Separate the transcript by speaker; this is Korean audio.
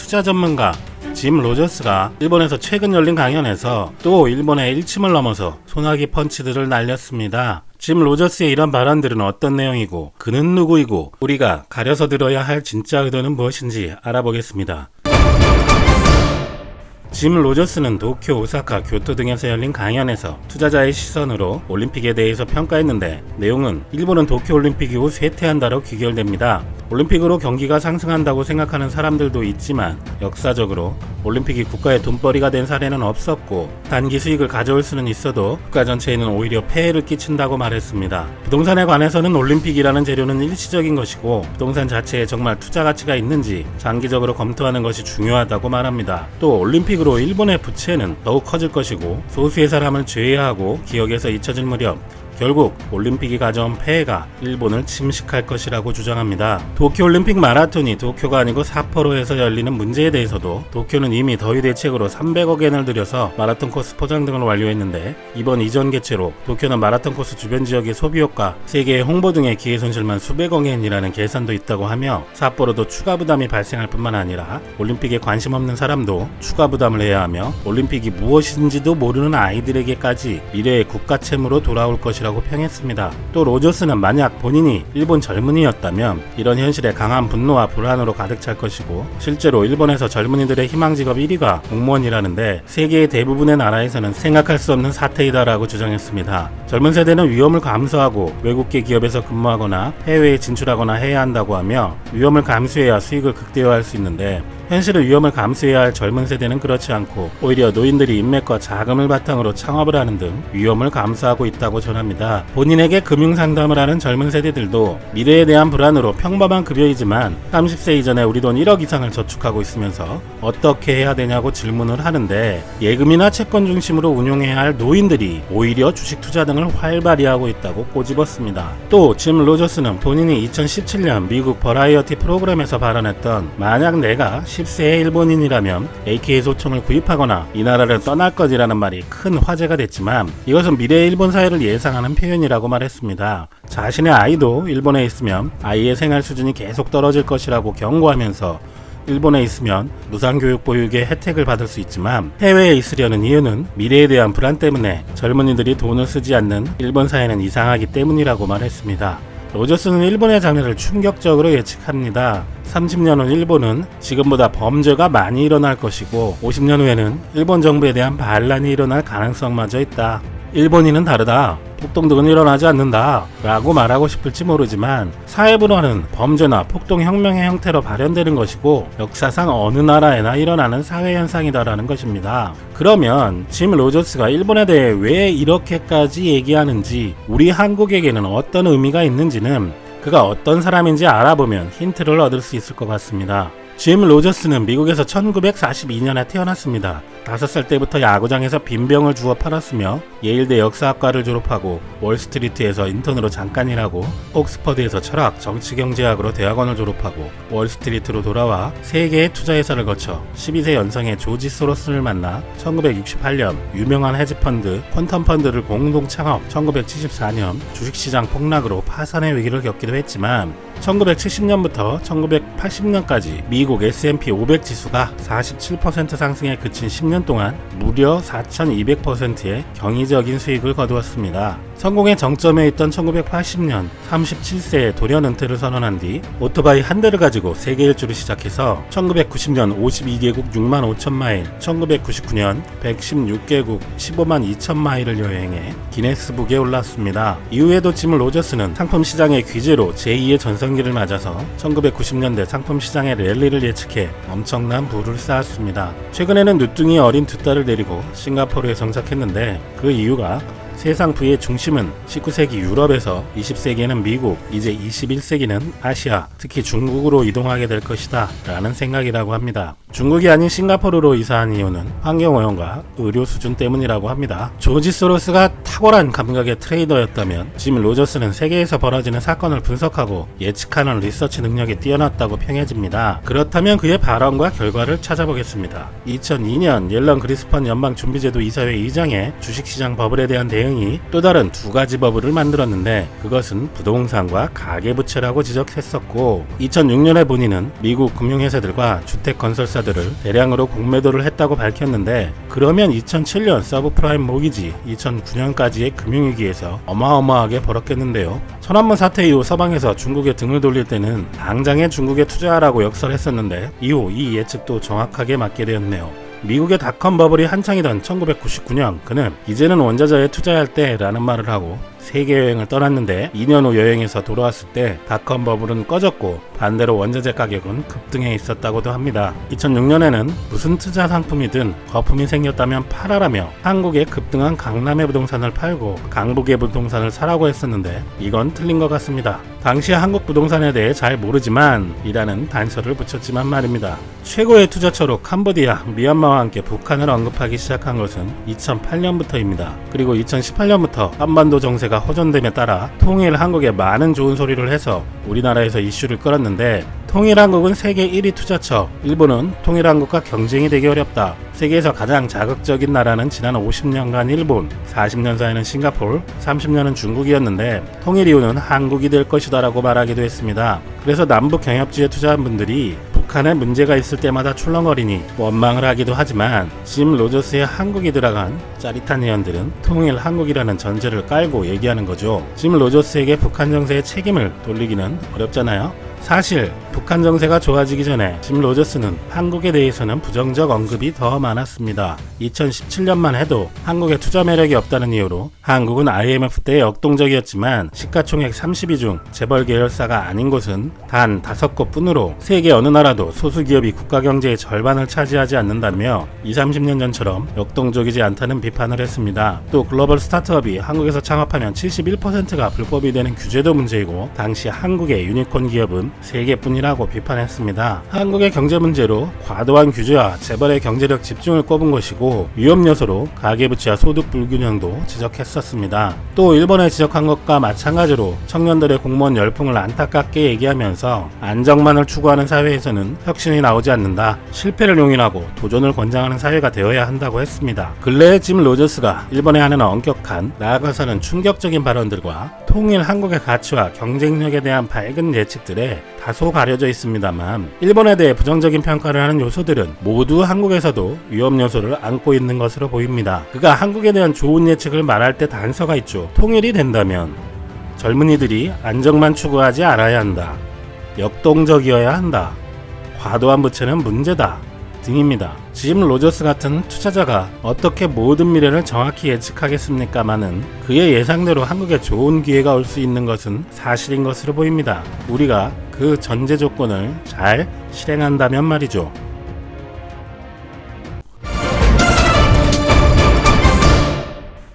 Speaker 1: 투자 전문가 짐 로저스가 일본에서 최근 열린 강연에서 또 일본의 일침을 넘어서 소나기 펀치들을 날렸습니다. 짐 로저스의 이런 발언들은 어떤 내용이고 그는 누구이고 우리가 가려서 들어야 할 진짜 의도는 무엇인지 알아보겠습니다. 짐 로저스는 도쿄, 오사카, 교토 등에서 열린 강연에서 투자자의 시선으로 올림픽에 대해서 평가했는데 내용은 일본은 도쿄올림픽 이후 쇠퇴한다로 귀결됩니다. 올림픽으로 경기가 상승한다고 생각하는 사람들도 있지만 역사적으로 올림픽이 국가의 돈벌이가 된 사례는 없었고 단기 수익을 가져올 수는 있어도 국가 전체에는 오히려 폐해를 끼친다고 말했습니다. 부동산에 관해서는 올림픽이라는 재료는 일시적인 것이고 부동산 자체에 정말 투자 가치가 있는지 장기적으로 검토하는 것이 중요하다고 말합니다. 또 올림픽으로 일본의 부채는 더욱 커질 것이고 소수의 사람을 제외하고 기억에서 잊혀질 무렵 결국 올림픽이 가져온 폐해가 일본을 침식할 것이라고 주장합니다. 도쿄올림픽 마라톤이 도쿄가 아니고 삿포로에서 열리는 문제에 대해서도 도쿄는 이미 더위 대책으로 300억 엔을 들여서 마라톤 코스 포장 등을 완료했는데 이번 이전 개최로 도쿄는 마라톤 코스 주변 지역의 소비효과, 세계의 홍보 등의 기회손실만 수백억 엔이라는 계산도 있다고 하며 삿포로도 추가 부담이 발생할 뿐만 아니라 올림픽에 관심 없는 사람도 추가 부담을 해야 하며 올림픽이 무엇인지도 모르는 아이들에게까지 미래의 국가 채무로 돌아올 것이라고 평했습니다. 또 로저스는 만약 본인이 일본 젊은이였다면 이런 현실에 강한 분노와 불안으로 가득 찰 것이고 실제로 일본에서 젊은이들의 희망 직업 1위가 공무원이라는데 세계의 대부분의 나라에서는 생각할 수 없는 사태이다라고 주장했습니다. 젊은 세대는 위험을 감수하고 외국계 기업에서 근무하거나 해외에 진출하거나 해야 한다고 하며 위험을 감수해야 수익을 극대화할 수 있는데 현실은 위험을 감수해야 할 젊은 세대는 그렇지 않고 오히려 노인들이 인맥과 자금을 바탕으로 창업을 하는 등 위험을 감수하고 있다고 전합니다. 본인에게 금융상담을 하는 젊은 세대들도 미래에 대한 불안으로 평범한 급여이지만 30세 이전에 우리 돈 1억 이상을 저축하고 있으면서 어떻게 해야 되냐고 질문을 하는데 예금이나 채권 중심으로 운용해야 할 노인들이 오히려 주식 투자 등을 활발히 하고 있다고 꼬집었습니다. 또 짐 로저스는 본인이 2017년 미국 버라이어티 프로그램에서 발언했던 만약 내가 10세의 일본인이라면 AK 소총을 구입하거나 이 나라를 떠날 것이라는 말이 큰 화제가 됐지만 이것은 미래의 일본 사회를 예상하는 표현이라고 말했습니다. 자신의 아이도 일본에 있으면 아이의 생활 수준이 계속 떨어질 것이라고 경고하면서 일본에 있으면 무상교육 보육의 혜택을 받을 수 있지만 해외에 있으려는 이유는 미래에 대한 불안 때문에 젊은이들이 돈을 쓰지 않는 일본 사회는 이상하기 때문이라고 말했습니다. 로저스는 일본의 장래를 충격적으로 예측합니다. 30년 후 일본은 지금보다 범죄가 많이 일어날 것이고 50년 후에는 일본 정부에 대한 반란이 일어날 가능성마저 있다. 일본인은 다르다. 폭동 등은 일어나지 않는다 라고 말하고 싶을지 모르지만 사회불안은 범죄나 폭동혁명의 형태로 발현되는 것이고 역사상 어느 나라에나 일어나는 사회현상이다라는 것입니다. 그러면 짐 로저스가 일본에 대해 왜 이렇게까지 얘기하는지 우리 한국에게는 어떤 의미가 있는지는 그가 어떤 사람인지 알아보면 힌트를 얻을 수 있을 것 같습니다. 짐 로저스는 미국에서 1942년에 태어났습니다. 5살 때부터 야구장에서 빈병을 주워 팔았으며 예일대 역사학과를 졸업하고 월스트리트에서 인턴으로 잠깐 일하고 옥스퍼드에서 철학, 정치경제학으로 대학원을 졸업하고 월스트리트로 돌아와 3개의 투자회사를 거쳐 12세 연상의 조지 소로스를 만나 1968년 유명한 헤지펀드, 퀀텀펀드를 공동 창업, 1974년 주식시장 폭락으로 파산의 위기를 겪기도 했지만 1970년부터 1980년까지 미국 S&P 500 지수가 47% 상승에 그친 10년 동안 무려 4200%의 경이적인 수익을 거두었습니다. 성공의 정점에 있던 1980년 37세에 돌연 은퇴를 선언한 뒤 오토바이 한 대를 가지고 세계 일주를 시작해서 1990년 52개국 6만 5천 마일, 1999년 116개국 15만 2천 마일을 여행해 기네스북에 올랐습니다. 이후에도 짐 로저스는 상품 시장의 귀재로 제2의 전성기를 맞아서 1990년대 상품 시장의 랠리를 예측해 엄청난 부를 쌓았습니다. 최근에는 늦둥이 어린 두 딸을 데리고 싱가포르에 정착했는데 그 이유가 세상 부의 중심은 19세기 유럽에서 20세기에는 미국, 이제 21세기는 아시아, 특히 중국으로 이동하게 될 것이다 라는 생각이라고 합니다. 중국이 아닌 싱가포르로 이사한 이유는 환경오염과 의료 수준 때문이라고 합니다. 조지 소로스가 탁월한 감각의 트레이더였다면 짐 로저스는 세계에서 벌어지는 사건을 분석하고 예측하는 리서치 능력이 뛰어났다고 평해집니다. 그렇다면 그의 발언과 결과를 찾아보겠습니다. 2002년 옐런 그리스펀 연방준비제도 이사회 의장의 주식시장 버블에 대한 대응이 또 다른 두 가지 버블을 만들었는데 그것은 부동산과 가계부채라고 지적했었고 2006년에 본인은 미국 금융회사들과 주택건설사 투자자들을 대량으로 공매도를 했다고 밝혔는데, 그러면 2007년 서브프라임 모기지, 2009년까지의 금융위기에서 어마어마하게 벌었겠는데요. 천안문 사태 이후 서방에서 중국에 등을 돌릴 때는 당장에 중국에 투자하라고 역설했었는데, 이후 이 예측도 정확하게 맞게 되었네요. 미국의 닷컴 버블이 한창이던 1999년, 그는 이제는 원자재에 투자할 때 라는 말을 하고 세계 여행을 떠났는데, 2년 후 여행에서 돌아왔을 때 닷컴 버블은 꺼졌고 반대로 원자재 가격은 급등해 있었다고도 합니다. 2006년에는 무슨 투자 상품이든 거품이 생겼다면 팔아라며 한국의 급등한 강남의 부동산을 팔고 강북의 부동산을 사라고 했었는데, 이건 틀린 것 같습니다. 당시 한국 부동산에 대해 잘 모르지만 이라는 단서를 붙였지만 말입니다. 최고의 투자처로 캄보디아, 미얀마와 함께 북한을 언급하기 시작한 것은 2008년부터입니다. 그리고 2018년부터 한반도 정세가 호전됨에 따라 통일 한국에 많은 좋은 소리를 해서 우리나라에서 이슈를 끌었는데, 통일한국은 세계 1위 투자처, 일본은 통일한국과 경쟁이 되기 어렵다. 세계에서 가장 자극적인 나라는 지난 50년간 일본, 40년 사이는 싱가포르, 30년은 중국이었는데 통일 이유는 한국이 될 것이다 라고 말하기도 했습니다. 그래서 남북 경협지에 투자한 분들이 북한에 문제가 있을 때마다 출렁거리니 원망을 하기도 하지만, 짐 로저스의 한국이 들어간 짜릿한 예언들은 통일 한국이라는 전제를 깔고 얘기하는 거죠. 짐 로저스에게 북한 정세의 책임을 돌리기는 어렵잖아요. 사실 북한 정세가 좋아지기 전에 짐 로저스는 한국에 대해서는 부정적 언급이 더 많았습니다. 2017년만 해도 한국에 투자 매력이 없다는 이유로 한국은 IMF 때 역동적이었지만 시가총액 30위 중 재벌 계열사가 아닌 곳은 단 5곳 뿐으로 세계 어느 나라도 소수기업이 국가 경제의 절반을 차지하지 않는다며 20-30년 전처럼 역동적이지 않다는 비판을 했습니다. 또 글로벌 스타트업이 한국에서 창업하면 71%가 불법이 되는 규제도 문제이고, 당시 한국의 유니콘 기업은 3개뿐이라고 비판했습니다. 한국의 경제 문제로 과도한 규제와 재벌의 경제력 집중을 꼽은 것이고, 위험 요소로 가계부채와 소득 불균형도 지적했었습니다. 또 일본에 지적한 것과 마찬가지로 청년들의 공무원 열풍을 안타깝게 얘기하면서 안정만을 추구하는 사회에서는 혁신이 나오지 않는다, 실패를 용인하고 도전을 권장하는 사회가 되어야 한다고 했습니다. 근래에 짐 로저스가 일본에 하는 엄격한, 나아가서는 충격적인 발언들과 통일 한국의 가치와 경쟁력에 대한 밝은 예측들에 다소 가려져 있습니다만, 일본에 대해 부정적인 평가를 하는 요소들은 모두 한국에서도 위험 요소를 안고 있는 것으로 보입니다. 그가 한국에 대한 좋은 예측을 말할 때 단서가 있죠. 통일이 된다면 젊은이들이 안정만 추구하지 않아야 한다, 역동적이어야 한다, 과도한 부채는 문제다 등입니다. 짐 로저스 같은 투자자가 어떻게 모든 미래를 정확히 예측하겠습니까마는, 그의 예상대로 한국에 좋은 기회가 올 수 있는 것은 사실인 것으로 보입니다. 우리가 그 전제 조건을 잘 실행한다면 말이죠.